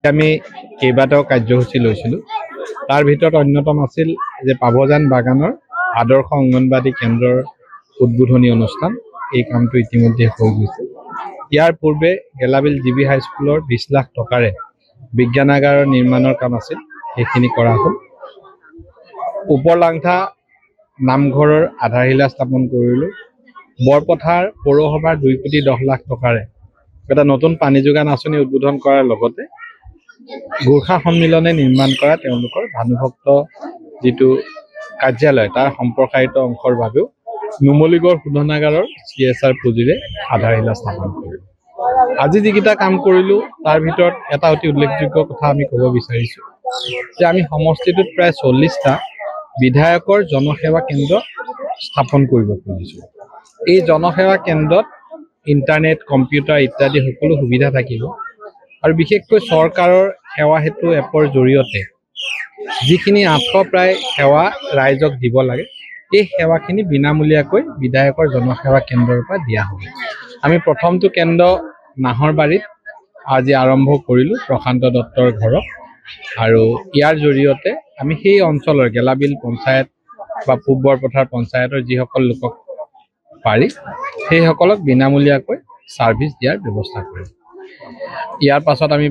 আমি কেইবাটাও কাৰ্যসূচী লৈছিলোঁ। তাৰ ভিতৰত অন্যতম আছিল যে পাভজান বাগানৰ আদৰ্শ অংগনবাদী কেন্দ্ৰৰ উদ্বোধনী অনুষ্ঠান। এই কামটো ইতিমধ্যে হৈ গৈছে। ইয়াৰ পূৰ্বে গেলাবিল জিবি হাইস্কুলৰ 20 লাখ টকাৰে বিজ্ঞানাগাৰৰ নিৰ্মাণৰ কাম আছিল, সেইখিনি কৰা হ'ল। ওপৰলাংথা নামঘৰৰ আধাৰশিলা স্থাপন কৰিলোঁ। বৰপথাৰ পৌৰসভাৰ 2,10,00,000 টকাৰে এটা নতুন পানী যোগান আঁচনি উদ্বোধন কৰাৰ লগতে গোৰ্খা সন্মিলনে নিৰ্মাণ কৰা তেওঁলোকৰ ভানুভক্ত যিটো কাৰ্যালয় তাৰ সম্প্ৰসাৰিত অংশৰ বাবেও নুমলীগড় শোধনাগাৰৰ CSR পুঁজিৰে আধাৰশিলা স্থাপন কৰিলোঁ। আজি যিকেইটা কাম কৰিলোঁ তাৰ ভিতৰত এটা অতি উল্লেখযোগ্য কথা আমি ক'ব বিচাৰিছোঁ যে আমি সমষ্টিটোত প্ৰায় 40টা বিধায়কৰ জনসেৱা কেন্দ্ৰ স্থাপন কৰিব খুজিছোঁ। এই জনসেৱা কেন্দ্ৰত ইণ্টাৰনেট, কম্পিউটাৰ ইত্যাদি সকলো সুবিধা থাকিব আৰু বিশেষকৈ চৰকাৰৰ সেৱা সেতু এপৰ জৰিয়তে যিখিনি 800 প্ৰায় সেৱা ৰাইজক দিব লাগে, এই সেৱাখিনি বিনামূলীয়াকৈ বিধায়কৰ জনসেৱা কেন্দ্ৰৰ পৰা দিয়া হ'ব। আমি প্ৰথমটো কেন্দ্ৰ নাহৰবাৰীত আজি আৰম্ভ কৰিলোঁ প্ৰশান্ত দত্তৰ ঘৰত, আৰু ইয়াৰ জৰিয়তে আমি সেই অঞ্চলৰ গেলাবিল পঞ্চায়ত বা পূব বৰপথাৰ পঞ্চায়তৰ যিসকল লোকক পাৰি সেইসকলক বিনামূলীয়াকৈ ছাৰ্ভিচ দিয়াৰ ব্যৱস্থা কৰিম। ইয়াৰ পাছত আমি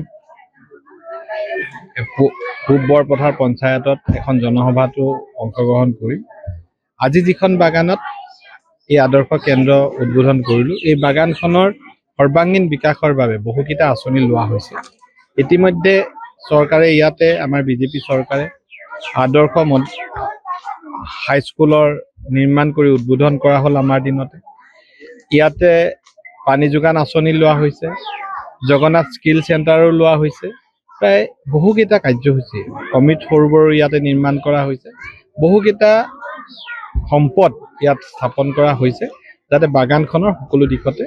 পূব বৰপথাৰ পঞ্চায়তত এখন জনসভাতো অংশগ্ৰহণ কৰিম। আজি যিখন বাগানত এই আদৰ্শ কেন্দ্ৰ উদ্বোধন কৰিলোঁ, এই বাগানখনৰ সৰ্বাংগীন বিকাশৰ বাবে বহুকেইটা আঁচনি লোৱা হৈছে। ইতিমধ্যে চৰকাৰে ইয়াতে আমাৰ বিজেপি চৰকাৰে আদৰ্শ হাইস্কুলৰ নিৰ্মাণ কৰি উদ্বোধন কৰা হ'ল আমাৰ দিনতে। ইয়াতে পানী যোগান আঁচনি লোৱা হৈছে, জগন্নাথ স্কিল চেণ্টাৰো লোৱা হৈছে। প্ৰায় বহুকেইটা কাৰ্যসূচী, অমৃত সৰোবৰো ইয়াতে নিৰ্মাণ কৰা হৈছে। বহুকেইটা সম্পদ ইয়াত স্থাপন কৰা হৈছে যাতে বাগানখনৰ সকলো দিশতে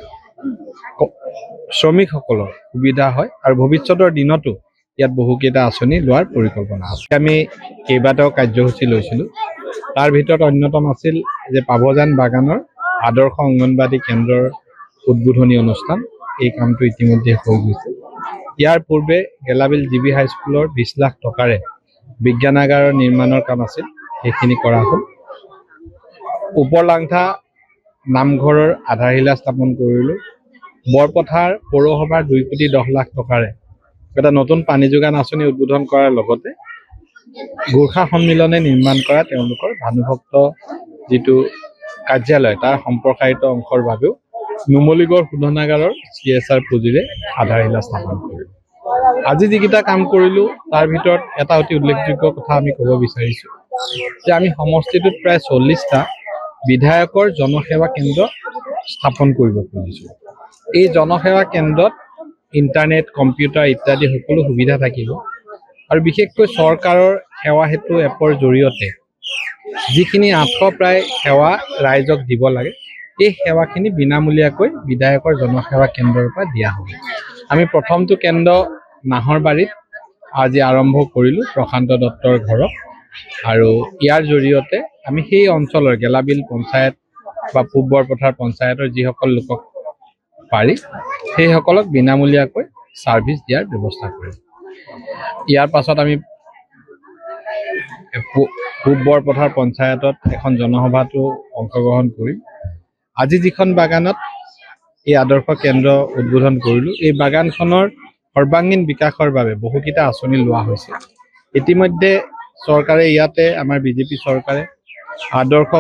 শ্ৰমিকসকলৰ সুবিধা হয় আৰু ভৱিষ্যতৰ দিনতো ইয়াত বহুকেইটা আঁচনি লোৱাৰ পৰিকল্পনা আছে। আমি কেইবাটাও কাৰ্যসূচী লৈছিলোঁ। তাৰ ভিতৰত অন্যতম আছিল যে পাভজান বাগানৰ আদৰ্শ অংগনবাদী কেন্দ্ৰৰ উদ্বোধনী অনুষ্ঠান। এই কামটো ইতিমধ্যে হৈ গৈছে। ইয়াৰ পূৰ্বে গেলাবিল জিবি হাইস্কুলৰ 20 লাখ টকাৰে বিজ্ঞানাগাৰৰ নিৰ্মাণৰ কাম আছিল, সেইখিনি কৰা হ'ল। ওপৰলাংথা নামঘৰৰ আধাৰশিলা স্থাপন কৰিলোঁ। বৰপথাৰ পৌৰসভাৰ 2,10,00,000 টকাৰে এটা নতুন পানী যোগান আঁচনি উদ্বোধন কৰাৰ লগতে গোৰ্খা সন্মিলনে নিৰ্মাণ কৰা তেওঁলোকৰ ভানুভক্ত যিটো কাৰ্যালয় তাৰ সম্প্ৰসাৰিত অংশৰ বাবেও নুমলীগড় শোধনাগাৰৰ CSR পুঁজিৰে আধাৰশিলা স্থাপন কৰিলোঁ। আজি যিকেইটা কাম কৰিলোঁ তাৰ ভিতৰত এটা অতি উল্লেখযোগ্য কথা আমি ক'ব বিচাৰিছোঁ যে আমি সমষ্টিটোত প্ৰায় 40টা বিধায়কৰ জনসেৱা কেন্দ্ৰ স্থাপন কৰিব খুজিছোঁ। এই জনসেৱা কেন্দ্ৰত ইণ্টাৰনেট, কম্পিউটাৰ ইত্যাদি সকলো সুবিধা থাকিব আৰু বিশেষকৈ চৰকাৰৰ সেৱা সেতু এপৰ জৰিয়তে যিখিনি 800 প্ৰায় সেৱা ৰাইজক দিব লাগে, এই সেৱাখিনি বিনামূলীয়াকৈ বিধায়কৰ জনসেৱা কেন্দ্ৰৰ পৰা দিয়া হ'ব। আমি প্ৰথমটো কেন্দ্ৰ নাহৰবাৰীত আজি আৰম্ভ কৰিলোঁ প্ৰশান্ত দত্তৰ ঘৰত, আৰু ইয়াৰ জৰিয়তে আমি সেই অঞ্চলৰ গেলাবিল পঞ্চায়ত বা পূব বৰপথাৰ পঞ্চায়তৰ যিসকল লোকক পাৰি সেইসকলক বিনামূলীয়াকৈ ছাৰ্ভিচ দিয়াৰ ব্যৱস্থা কৰিম। ইয়াৰ পাছত আমি পূব বৰপথাৰ পঞ্চায়তত এখন জনসভাতো অংশগ্ৰহণ কৰিম। আজি যিখন বাগানত এই আদৰ্শ কেন্দ্ৰ উদ্বোধন কৰিলোঁ, এই বাগানখনৰ সৰ্বাংগীন বিকাশৰ বাবে বহুকেইটা আঁচনি লোৱা হৈছে। ইতিমধ্যে চৰকাৰে ইয়াতে আমাৰ বিজেপি চৰকাৰে আদৰ্শ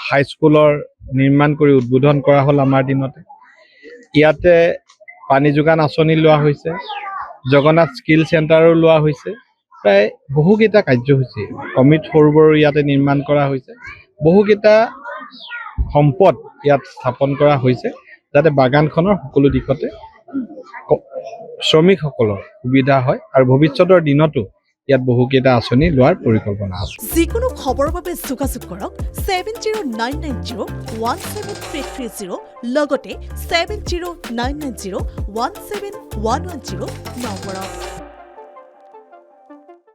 হাইস্কুলৰ নিৰ্মাণ কৰি উদ্বোধন কৰা হ'ল আমাৰ দিনতে। ইয়াতে পানী যোগান আঁচনি লোৱা হৈছে, জগন্নাথ স্কিল চেণ্টাৰো লোৱা হৈছে। প্ৰায় বহুকেইটা কাৰ্যসূচী, অমৃত সৰোবৰো ইয়াতে নিৰ্মাণ কৰা হৈছে। বহুকেইটা সম্পদ ইয়াত স্থাপন কৰা হৈছে যাতে বাগানখনৰ সকলো দিশতে শ্ৰমিকসকলৰ সুবিধা হয় আৰু ভৱিষ্যতৰ দিনতো ইয়াত বহুকেইটা আঁচনি লোৱাৰ পৰিকল্পনা আছে। যিকোনো খবৰৰ বাবে যোগাযোগ কৰক 7099017330 লগতে 7099017110 নম্বৰত।